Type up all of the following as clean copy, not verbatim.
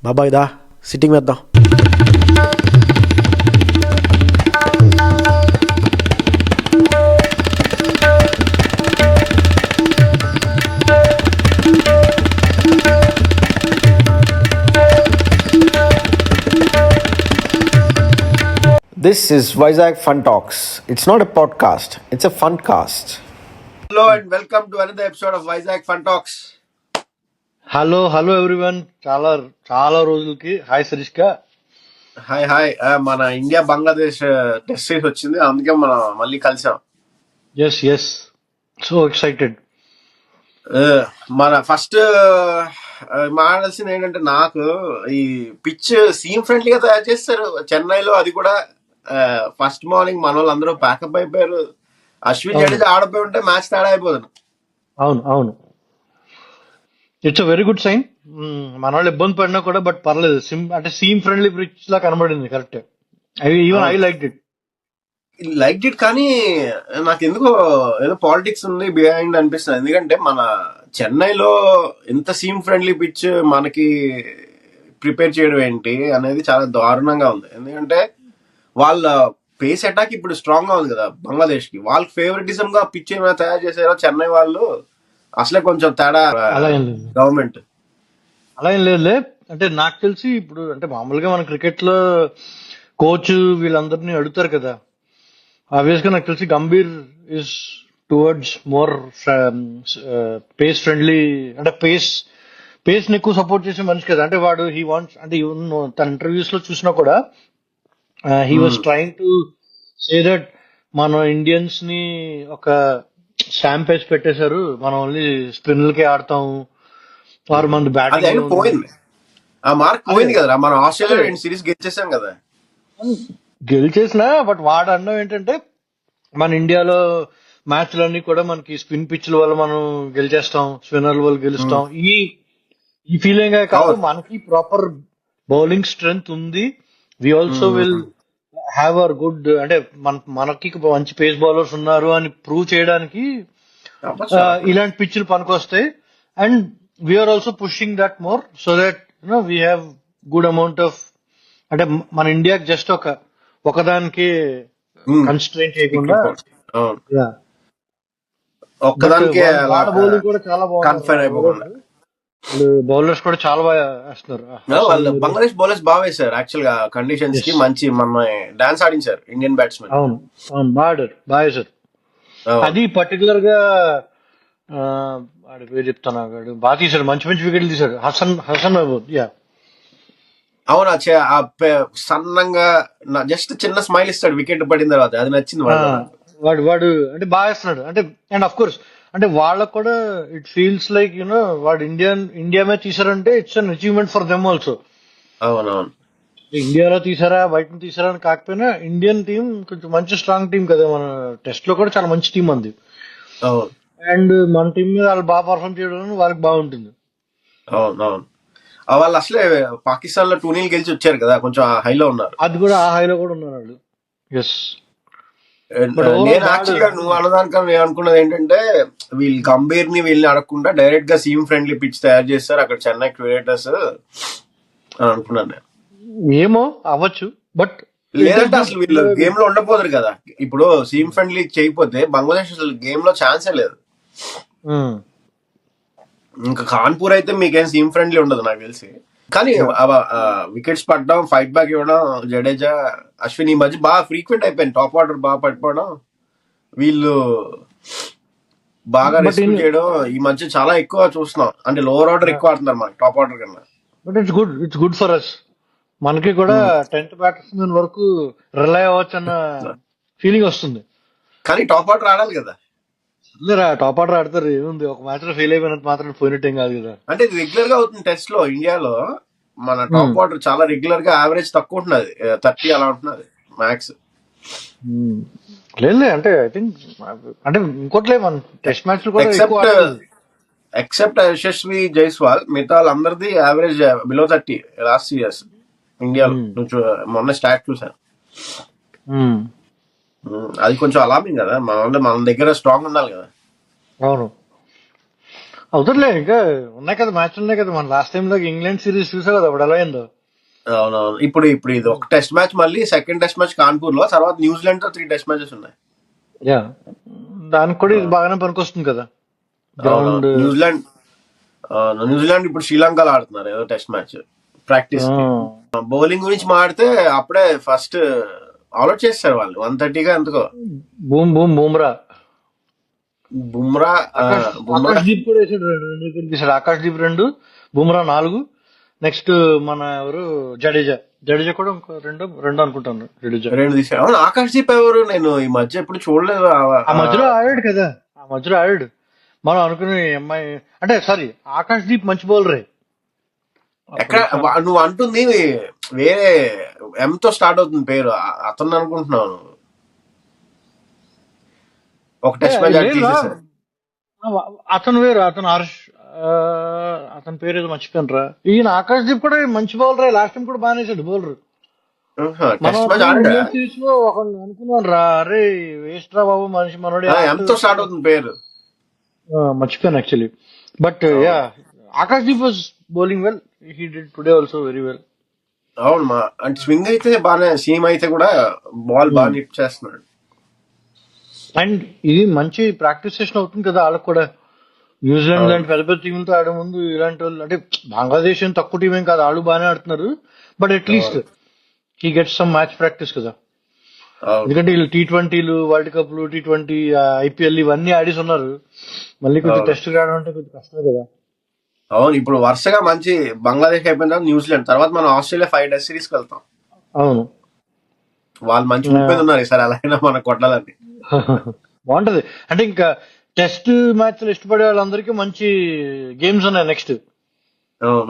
బాబాయ్ దా సిట్టింగ్ వేద్దాం. This is Vizag Fun Talks. It's not a podcast, it's a fun cast. Hello and welcome to another episode of Vizag Fun Talks. Hello everyone. చాలా చాలా రోజులకి hi శిరీష్క. Hi మన India Bangladesh test series వచ్చింది, అందుకే మనం మళ్ళీ కలిసాం. Yes so excited. మన ఫస్ట్ మాట్లాడాల్సింది ఏంటంటే, నాకు ఈ పిచ్ సీమ్ ఫ్రెండ్లీగా తయారు చేస్తారు చెన్నైలో. అది కూడా ఫస్ట్ మార్నింగ్ మన వాళ్ళు అందరూ ప్యాకప్ అయిపోయారు. అశ్విన్ జడేజా ఆడపోయి ఉంటే మ్యాచ్ తేడా అయిపోతుంది. అవును it's a very good sign. మన వాళ్ళు ఇబ్బంది పడినా కూడా బట్ పర్లేదు, అంటే సీమ్ ఫ్రెండ్లీ పిచ్ లా కనబడింది. కరెక్ట్. I like it. కానీ నాకు ఎందుకో ఏదో పాలిటిక్స్ ఉంది బిహైండ్ అనిపిస్తుంది. ఎందుకంటే మన చెన్నైలో ఎంత సీమ్ ఫ్రెండ్లీ పిచ్ మనకి ప్రిపేర్ చేయడం ఏంటి అనేది చాలా దారుణంగా ఉంది. ఎందుకంటే వాళ్ళ పేస్ అటాక్ ఇప్పుడు స్ట్రాంగ్ గా ఉంది కదా బంగ్లాదేశ్ కి. వాళ్ళకి ఫేవరెటిజం గా పిచ్ ఏమైనా తయారు చేసారో చెన్నై వాళ్ళు. అసలే కొంచెం తేడా గవర్నమెంట్. అలా ఏం లేదులే. అంటే నాకు తెలిసి ఇప్పుడు అంటే మామూలుగా మన క్రికెట్ లో కోచ్ వీళ్ళందరినీ అడుగుతారు కదా. ఆబ్వియస్ గా నాకు తెలిసి Gambhir is towards more pace friendly, అంటే పేస్ ని ఎక్కువ సపోర్ట్ చేసే మనిషి కదా. అంటే వాడు హీ వాంట్స్, అంటే తన ఇంటర్వ్యూస్ లో చూసినా కూడా he was trying to say that మన ఇండియన్స్ ని ఒక స్టాంప్ వేసి పెట్టేశారు, మనం ఓన్లీ స్పిన్లకే ఆడతాము, వారు మన బ్యాటింగ్ పోయింది. ఆ మార్క్ పోయింది కదా. మనం ఆస్ట్రేలియా సిరీస్ గెలిచేసాం కదా. గెలిచేసిన బట్ వాడు అన్నం ఏంటంటే మన ఇండియాలో మ్యాచ్లన్నీ కూడా మనకి స్పిన్ పిచ్ల వల్ల మనం గెలిచేస్తాం, స్పిన్నర్ల వల్ల గెలుస్తాం. ఈ ఫీలింగ్ కాదు, మనకి ప్రాపర్ బౌలింగ్ స్ట్రెంగ్త్ ఉంది. We also will have our good, అంటే మనకి మంచి పేస్ బౌలర్స్ ఉన్నారు అని ప్రూవ్ చేయడానికి ఇలాంటి పిచ్లు పనికొస్తాయి. And we're also pushing that more so that we have good amount of, అంటే మన ఇండియాకి జస్ట్ ఒకదానికి కన్స్ట్రెయిన్ చేయకుండా ఒక్కదానికి బౌలింగ్ కూడా చాలా బాగుంది. బౌలర్స్ కూడా చాలా బాగా వేస్తున్నారు. వాళ్ళు బంగ్లాదేశ్ బౌలర్స్ బాగా వేశారు యాక్చువల్ గా. కండిషన్స్ కి మంచి మన డాన్స్ ఆడించారు ఇండియన్ బ్యాట్స్మెన్. అవును బాగా వేశారు. అది పర్టికులర్ గా పేరు చెప్తాను, బాగా తీశాడు, మంచి వికెట్లు తీశాడు హసన్ మహబూబ్. అవును, సన్నంగా జస్ట్ చిన్న స్మైల్ ఇస్తాడు వికెట్ పడిన తర్వాత. అది నచ్చింది వాడు అంటే బాగా వేస్తున్నాడు. అంటే అండ్ అఫ్ కోర్స్ అంటే వాళ్ళకు కూడా ఇట్ ఫీల్స్ లైక్ వాడు ఇండియా మ్యాచ్ తీసారంటే it's an achievement for them also. అవునవును, ఇండియాలో తీసారా బయట తీసారా అని కాకపోయినా ఇండియన్ టీం కొంచెం మంచి స్ట్రాంగ్ టీం కదా. మన టెస్ట్ లో కూడా చాలా మంచి టీం ఉంది. అండ్ మన టీం మీద వాళ్ళు బాగా పర్ఫార్మ్ చేయడం వాళ్ళకి బాగుంటుంది. అవునవును, వాళ్ళు అసలే పాకిస్తాన్ లో 2-0 గెలిచి వచ్చారు కదా, కొంచెం హైలో ఉన్నారు. అది కూడా ఆ హైలో కూడా ఉన్నారు వాళ్ళు. ఎస్, నేను యాక్చువల్ గా నువ్వు అన్నదానికన్నా నేను అనుకున్నది ఏంటంటే, వీళ్ళు గంభీర్ ని వీళ్ళని అడగకుండా డైరెక్ట్ గా సీమ్ ఫ్రెండ్లీ పిచ్ తయారు చేస్తారు అక్కడ చెన్నై క్రికెటర్స్ అని అనుకున్నాను నేను. ఏమో అవ్వచ్చు, బట్ లేదంటే అసలు వీళ్ళు గేమ్ లో ఉండపోతారు కదా. ఇప్పుడు సీమ్ ఫ్రెండ్లీ చేయకపోతే బంగ్లాదేశ్ అసలు గేమ్ లో ఛాన్సే లేదు. ఇంకా కాన్పూర్ అయితే మీకేం సీమ్ ఫ్రెండ్లీ ఉండదు నాకు తెలిసి. కానీ వికెట్స్ పడడం, ఫైట్ బ్యాక్ ఇవ్వడం, జడేజా, అశ్విన్ ఈ మధ్య బాగా ఫ్రీక్వెంట్ అయిపోయింది. టాప్ ఆర్డర్ బాగా పడిపోవడం, వీళ్ళు బాగా రెస్క్యూ చేయడం ఈ మధ్య చాలా ఎక్కువ చూస్తున్నాం. అంటే లోవర్ ఆర్డర్ ఎక్కువ ఆడుతున్నారు మనకి టాప్ ఆర్డర్ కన్నా. But it's good for us. మనకి కూడా 10th బ్యాట్స్మెన్ వరకు రిలై అవ్వచ్చు అన్న ఫీలింగ్ వస్తుంది. కానీ టాప్ ఆర్డర్ ఆడాలి కదా. టాప్ ఆర్డర్ ఆడతారు, ఏముంది ఒక మ్యాచ్ లో ఫెయిల్ అయిపోయినంత మాత్రం పోయినట్టేం కాదు కదా. అంటే ఇది రెగ్యులర్ గా అవుతుంది టెస్ట్ లో. ఇండియాలో మన టాప్ ఆర్డర్ చాలా రెగ్యులర్ గా యావరేజ్ తక్కువ ఉంటున్నది, 30 అలా ఉంటున్నది మ్యాక్స్. లేదు అంటే ఐ థింక్ అంటే ఇంకోట్లే మన test match except Yashasvi Jaiswal, మిగతా వాళ్ళందరిది యావరేజ్ బిలో 30 లాస్ట్ ఇయర్స్ ఇండియాలో. మొన్న స్టాట్ చూసాను. అది కొంచెం అలామింగ్ కదా. మన దగ్గర స్ట్రాంగ్ ఉండాలి కదా. అవును, అవుతుందిలే, ఇంకా ఉన్నాయి కదా, మ్యాచ్ ఉన్నాయి కదా. మన లాస్ట్ టైం లాగా ఇంగ్లాండ్ సిరీస్ చూసా కదా అప్పుడు ఎలా అయిందో. అవునవును. ఇప్పుడు ఇది ఒక టెస్ట్ మ్యాచ్, మళ్ళీ సెకండ్ టెస్ట్ మ్యాచ్ కాన్పూర్ లో, తర్వాత న్యూజిలాండ్ తో 3 టెస్ట్ మ్యాచెస్ ఉన్నాయి. యా, దానికి కూడా ఆ, ఇది బాగానే పనికొస్తుంది కదా అవునవును. గ్రౌండ్. న్యూజిలాండ్ ఇప్పుడు శ్రీలంకలో ఆడుతున్నారు ఏదో టెస్ట్ మ్యాచ్ ప్రాక్టీస్ కి. బౌలింగ్ గురించి మాడితే అప్పుడే ఫస్ట్ అవుట్ చేస్తారు వాళ్ళు 130గా ఎందుకో. బూమ్ బూమ్ బూమ్రా. బుమ్రా బుమ్రా ఆకాష్ దీప్ కూడా వేసాడు, 2 వికెట్లు తీసాడు. ఆకాష్ దీప్ 2, బుమ్రా 4. నెక్స్ట్ మన ఎవరు, జడేజా. జడేజా కూడా ఇంకో రెండు అనుకుంటాను, జడేజా. 2 తీసాడు. అవును, ఆకాష్ దీప్ ఎవరు? నేను ఈ మధ్య ఎప్పుడు చూడలేదు. ఆ మధ్యలో ఆడాడు కదా, ఆ మధ్యలో ఆడాడు. మనం అనుకునే అమ్మాయి అంటే సారీ, ఆకాష్ దీప్ మంచి బౌలరే. ఎక్కడ నువ్వు అంటుంది వేరే ఎం తో స్టార్ట్ అవుతుంది పేరు, అతను అనుకుంటున్నావు నువ్వు. ఒక టెస్ట్ మ్యాచ్ ఆడి లేదు, తీసేసారు. అతను వేరు, అతను హర్ష్. ఆ, అతని పేరు ఏదో మర్చిపోయాను రా. ఈయన ఆకాష్ దీప్ కూడా మంచి బౌలరే, లాస్ట్ టైం కూడా బాగానే వేసాడు బౌలర్. మనం టెస్ట్ మ్యాచ్ ఆడా. ఇండియన్ సిరీస్ లో ఒకళ్ళు అనుకున్నాను రా, అరే వేస్ట్ రా బాబు మనిషి మనోడే. ఎం తో స్టార్ట్ అవుతుంది పేరు. మర్చిపోయాను actually. But yeah, Akash Deep was bowling well. He did today also very well. అవును, అంటే స్వింగ్ అయితే బాగానే, సీమ్ అయితే కూడా బాల్ బాగా నిప్ చేస్తున్నాడు. అండ్ ఇది మంచి ప్రాక్టీస్ సెషన్ అవుతుంది కదా వాళ్ళకి కూడా. న్యూజిలాండ్ లాంటి పెద్ద పెద్ద టీంలతో ఆడే ముందు ఇలాంటి వాళ్ళు అంటే, బంగ్లాదేశ్ ఏం తక్కువ టీం ఏం కాదు, వాళ్ళు బాగానే ఆడుతున్నారు. But at least he gets some match practice కదా. అవును, ఎందుకంటే వీళ్ళు T20లు, వరల్డ్ కప్లు, T20, IPL ఇవన్నీ ఆడేసి ఉన్నారు. మళ్ళీ కొంచెం అవును. టెస్ట్ ఆడమంటే కొంచెం కష్టమే కదా. అవును, ఇప్పుడు వరుసగా మంచి బంగ్లాదేశ్ అయిపోయిన తర్వాత న్యూజిలాండ్, తర్వాత మనం ఆస్ట్రేలియా 5 టెస్ట్ సిరీస్ కి వెళ్తాం. అవును. వాళ్ళు మంచి ఊపు మీద ఉన్నారు ఈసారి, అలా అయినా మనకు కొట్టాలని. బాగుంటది. అంటే ఇంకా టెస్ట్ మ్యాచ్లు ఇష్టపడే వాళ్ళందరికీ మంచి గేమ్స్ ఉన్నాయి నెక్స్ట్.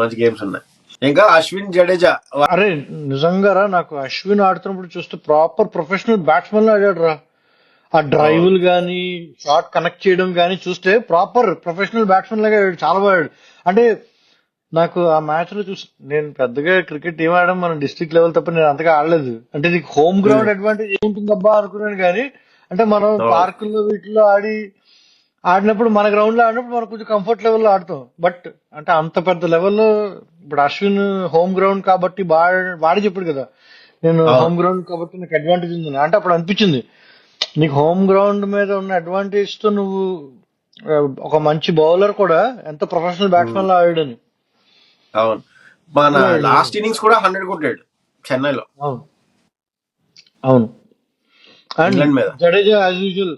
మంచి గేమ్స్ ఉన్నాయి. ఇంకా అశ్విన్, జడేజా. అరే నిజంగా రా, నాకు అశ్విన్ ఆడుతున్నప్పుడు చూస్తే ప్రాపర్ ప్రొఫెషనల్ బ్యాట్స్మెన్ ఆడాడు రా. ఆ డ్రైవ్లు గానీ, షాట్ కనెక్ట్ చేయడం గానీ చూస్తే ప్రాపర్ ప్రొఫెషనల్ బ్యాట్స్మెన్ లాగా ఆడాడు, చాలా బాగా ఆడాడు. అంటే నాకు ఆ మ్యాచ్ లో చూసి, నేను పెద్దగా క్రికెట్ ఏం ఆడడం మన డిస్ట్రిక్ట్ లెవెల్ తప్ప నేను అంతగా ఆడలేదు. అంటే నీకు హోమ్ గ్రౌండ్ అడ్వాంటేజ్ ఏముంటుందబ్బా అనుకున్నాను కానీ, అంటే మనం పార్కుల్లో వీటిలో ఆడినప్పుడు, మన గ్రౌండ్ లో ఆడినప్పుడు మనం కొంచెం కంఫర్ట్ లెవెల్లో ఆడతాం. బట్ అంటే అంత పెద్ద లెవెల్లో ఇప్పుడు అశ్విన్ హోమ్ గ్రౌండ్ కాబట్టి వాడి చెప్పాడు కదా, నేను హోమ్ గ్రౌండ్ కాబట్టి నాకు అడ్వాంటేజ్ ఉంది అంటే. అప్పుడు అనిపించింది నీకు హోమ్ గ్రౌండ్ మీద ఉన్న అడ్వాంటేజ్ తో నువ్వు ఒక మంచి బౌలర్ కూడా ఎంత ప్రొఫెషనల్ బ్యాట్స్మెన్ లా ఆడాడని. అవును, మన లాస్ట్ ఇన్నింగ్స్ కూడా 100 కొట్టాడు చెన్నైలో. అవును, అవును. అండ్ ఇంగ్లాండ్ మీద. జడేజా యాజ్ యూజువల్,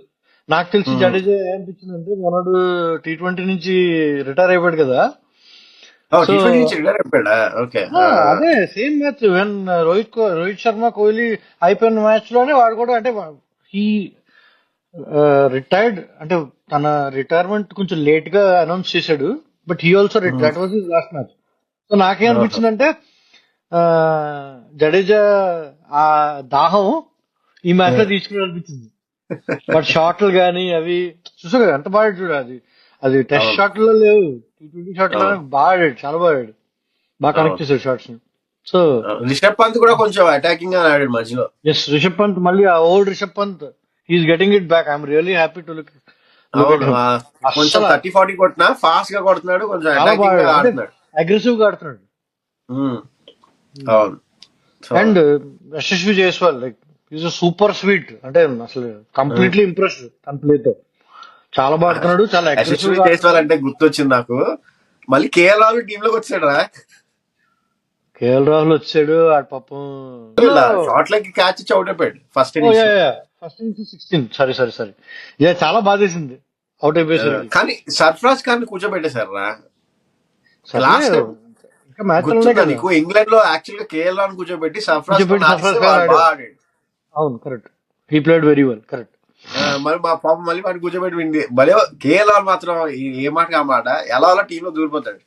నాకు తెలిసి జడేజా ఏమనిపించిందంటే, మనోడు T20 నుంచి రిటైర్ అయిపోయాడు కదా. సో T20 నుంచి రిటైర్ అయిపోయాడా? ఓకే. అదే same match when Rohit Sharma, Kohli అయిపోయిన మ్యాచ్ లోనే వాడు కూడా, అంటే హీ రిటైర్డ్. అంటే తన రిటైర్మెంట్ కొంచెం లేట్ గా అనౌన్స్ చేశాడు. But he also that was his last match. So నాకేమనిపించిందంటే, ఆ, జడేజా ఆ దాహం ఈ మ్యాచ్ లో తీసుకురానిపించింది. బట్ షాట్లు గానీ అవి చూసా కదా ఎంత బాగా చూడ. అది టెస్ట్ షాట్లో లేవు, T20 షాట్లో బాగా ఆడాడు, చాలా బాగా ఆడాడు, బాగా కనెక్ట్ చేశాడు షాట్స్. సో రిషబ్ పంత్ కూడా కొంచెం అటాకింగ్ గా ఆడాడు మధ్యలో. ఎస్, రిషబ్ పంత్ మళ్ళీ ఆ old Rishabh Pant, he's getting it back. I'm really happy to look అవును, కొంచెం అస్సలు 30-40 కొట్టినా ఫాస్ట్ గా కొడుతున్నాడు, కొంచెం చాలా అటాకింగ్ గా బాగా అంటే ఆడుతున్నాడు. అగ్రెసివ్ గా ఆడుతున్నాడు. అవును. And Yashasvi Jaiswal, like is super sweet. అంటే అసలు కంప్లీట్లీ ఇంప్రెస్డ్ తన ప్లే తో. చాలా బాగా ఆడుతున్నాడు, చాలా అగ్రెసివ్ యశస్వి గా జైస్వాల్ అంటే గుర్తొచ్చింది నాకు, మళ్ళీ కేఎల్ రాహుల్ టీమ్ లోకి వచ్చాడు రా. కేఎల్ రాహుల్ వచ్చాడు, ఆడు పాపం షార్ట్ లెగ్ క్యాచ్ ఇచ్చి అవుట్ అయిపోయాడు first innings. First innings 16, sorry sorry. చాలా బాధేసింది అవుట్ అయిపోయేసరికి. కానీ సర్ఫరాజ్ ఖాన్ కూర్చోబెట్టేశారు రా లాస్ట్ టైం. ఇంకా మ్యాచ్ గుర్తుందా నీకు? ఇంగ్లాండ్ లో యాక్చువల్ గా కేఎల్ రాహుల్ కూర్చోబెట్టి సర్ఫరాజ్ సర్ఫరాజ్ ఆడాడు. అవును, correct. He played very well, correct. మరి మా పాపం మళ్ళీ వాడిని కూర్చోబెట్టి వింది భలే. కేఎల్ రాహుల్ మాత్రం ఏ మాట ఆ మాట, ఎలా అలా టీమ్ లో దూరిపోతాడు.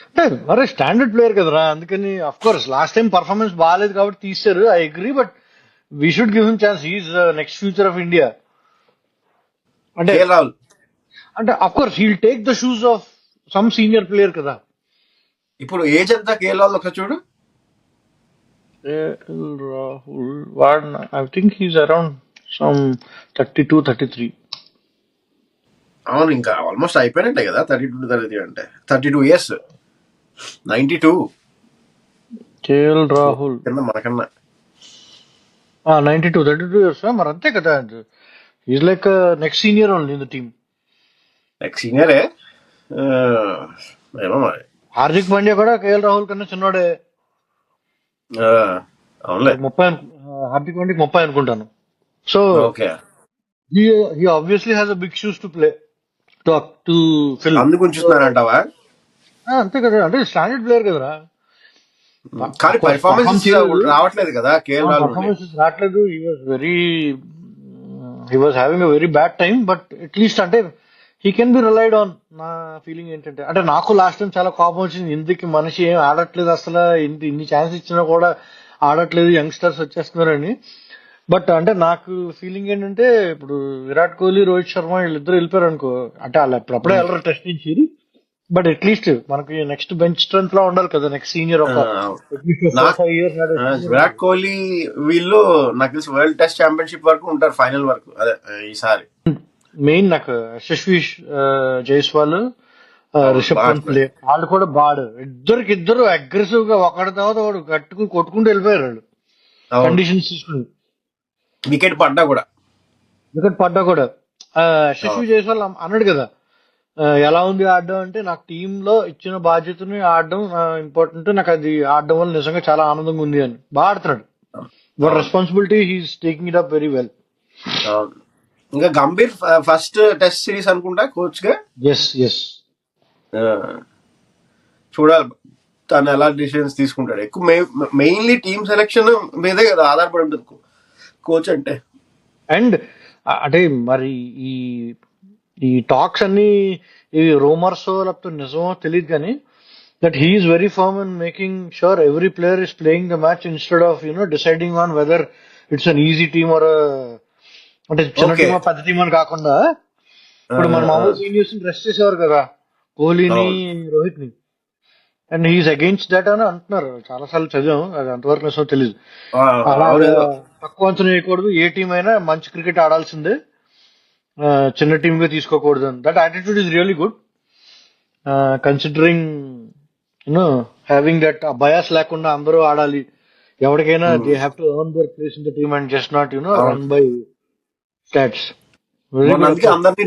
అంటే మరి స్టాండర్డ్ ప్లేయర్ కదరా, అందుకని of course last time performance బాగాలేదు కాబట్టి తీశారు, I agree. But we should give him chance, he's next future of India. అంటే కేఎల్ రాహుల్ అంటే of course he'll take the shoes of some senior player కదా. ఇప్పుడు age ఎంత కేఎల్ రాహుల్ ఒకసారి చూడు. Rahul I think he's around some 32, 33. అవును, ఇంకా almost అయిపోయినట్టే కదా 32 అంటే 32 ఇయర్స్. 92 కేఎల్ రాహుల్ కింద మనకన్నా. 32 years, మరి అంతే కదా. Is like next senior only in the team. Next సీనియరే. ఏమో మరి. హార్దిక్ పాండ్యా కూడా కేఎల్ రాహుల్ కన్నా చిన్నోడే. ఆ, అవునులే. 30 హార్దిక్ పాండ్యా 30 అనుకుంటాను. So okay, he obviously has a big shoes to play to fill. అందుకు ఉంచుతున్నారంటావా? అంతే కదా, అంటే స్టాండర్డ్ ప్లేయర్ కదరా. కానీ Perform పర్ఫార్మెన్స్ చేయలేదు. రావట్లేదు కదా కేఎల్ రాహుల్. పర్ఫార్మెన్సెస్ రావట్లేదు. He was having a very bad time, but at least అంటే he can be relied on. నా ఫీలింగ్ ఏంటంటే, అంటే నాకు లాస్ట్ టైం చాలా కోపం వచ్చింది, ఇందుకు మనిషి ఏం ఆడట్లేదు అసలు, ఇన్ని ఛాన్స్ ఇచ్చినా కూడా ఆడట్లేదు, యంగ్స్టర్స్ వచ్చేస్తున్నారని. బట్ అంటే నాకు ఫీలింగ్ ఏంటంటే, ఇప్పుడు విరాట్ కోహ్లీ, రోహిత్ శర్మ వీళ్ళిద్దరు వెళ్ళిపోయారు అనుకో, అంటే వాళ్ళు ఎప్పుడప్పుడే వెళ్ళరు టెస్ట్ నుంచి, బట్ అట్లీస్ట్ మనకి నెక్స్ట్ బెంచ్ స్ట్రెంత్ లా ఉండాలి కదా, నెక్స్ట్ సీనియర్ ఒక నాకు 4-5 years. విరాట్ కోహ్లీ వీళ్ళు నాకు తెలిసి వరల్డ్ టెస్ట్ ఛాంపియన్షిప్ వరకు ఉంటారు, ఫైనల్ వరకు. అదే ఈసారి మెయిన్ నాకు యశస్వి జైస్వాల్, రిషబ్ బాగా పంత్ వాళ్ళు కూడా బాడు. ఇద్దరు అగ్రెసివ్ గా ఒకటి తర్వాత ఒకడు కొట్టుకుంటూ వెళ్ళిపోయారు వాళ్ళు, కండిషన్స్ తీసుకుని. వికెట్ పడ్డా కూడా. వికెట్ పడ్డా కూడా యశస్వి జైస్వాల్ అన్నాడు కదా, ఎలా ఉంది ఆడడం అంటే, నాకు టీమ్ లో ఇచ్చిన బాధ్యతని ఆడడం ఇంపార్టెంట్, నాకు అది ఆడడం వల్ల నిజంగా చాలా ఆనందంగా ఉంది అని. బాగా ఆడుతున్నాడు. But responsibility he's taking it up very well. ఇంకా గంభీర్ ఫస్ట్ టెస్ట్ సిరీస్ అనుకుంటా కోచ్ గా. ఎస్ చూడాలి తను ఎలా డిసిషన్స్ తీసుకుంటాడు. ఎక్కువ మెయిన్లీ టీమ్ సెలెక్షన్ మీదే కదా ఆధారపడి ఉంటుంది కోచ్ అంటే. అండ్ అంటే మరి ఈ టాక్స్ అన్ని ఇవి రూమర్స్ లేకపోతే నిజమో తెలియదు కానీ, that he's very firm in making sure every player is playing the match instead of deciding on whether it's an easy team or, అంటే చిన్న టీమ్ పెద్ద టీమ్ అని కాకుండా. ఇప్పుడు మన మామూలు సీనియర్స్ రెస్ట్ చేసేవారు కదా, కోహ్లీని, రోహిత్ ని, అండ్ హీఈస్ అగైన్స్ దట్ అని అంటున్నారు. చాలా సార్లు చదివాం, అది అంతవరకు నిజమో తెలియదు. అలా తక్కువ అంచనా వేయకూడదు, ఏ టీం అయినా మంచి క్రికెట్ ఆడాల్సిందే, చిన్న టీమ్ గా తీసుకోకూడదు అని. That attitude is really good, considering having that bias లేకుండా అందరూ ఆడాలి. ఎవరికైనా they have to earn their place in the team and just not run by stats. అందుకే అందరినీ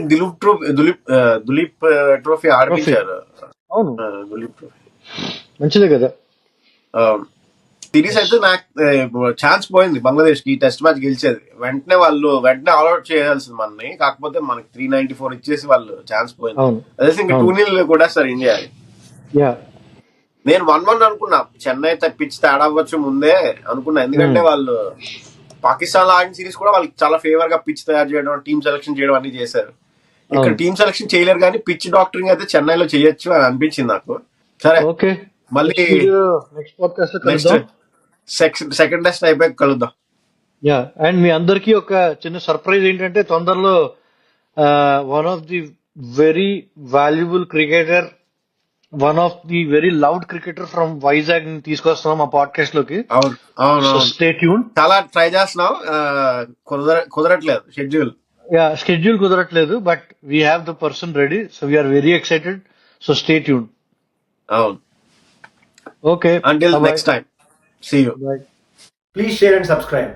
దులీప్ ట్రోఫీ ఆడిపించారు. అవును, దులీప్ ట్రోఫీ మంచిదే కదా. సిరీస్ అయితే నాకు ఛాన్స్ పోయింది బంగ్లాదేశ్ కి టెస్ట్ మ్యాచ్ గెలిచేది. వెంటనే ఆల్అౌట్ చేయాల్సింది మనని, కాకపోతే మనకి 394 ఇచ్చేసి వాళ్ళు ఛాన్స్ పోయింది. అదే ఇంకా 2-0 కూడా సార్ ఇండియా. నేను 1-1 అనుకున్నా, చెన్నై పిచ్ తేడా అవ్వచ్చు ముందే అనుకున్నా, ఎందుకంటే వాళ్ళు పాకిస్తాన్ లో ఆడిన సిరీస్ కూడా వాళ్ళకి చాలా ఫేవర్ గా పిచ్ తయారు చేయడం, టీమ్ సెలెక్షన్ చేయడం అన్ని చేశారు. ఇక్కడ టీమ్ సెలెక్షన్ చేయలేరు కానీ పిచ్ డాక్టరింగ్ అయితే చెన్నైలో చేయొచ్చు అని అనిపించింది నాకు. సరే, మళ్ళీ నెక్స్ట్ సెకండ్ టెస్ట్ అయిపోయి కలుద్దాం. యా, అండ్ మీ అందరికి ఒక చిన్న సర్ప్రైజ్ ఏంటంటే, తొందరలో one of the very valuable cricketer, one of the very loud cricketer from Vizag ని తీసుకొస్తున్నాం మా పాడ్కాస్ట్ లోకి. Stay tune. చాలా ట్రై చేస్తున్నాం, కుదరట్లేదు షెడ్యూల్ కుదరట్లేదు, but we have the person ready, so we're very excited. So stay tune. అవును. Okay. Until next time. See you. Bye. Please share and subscribe.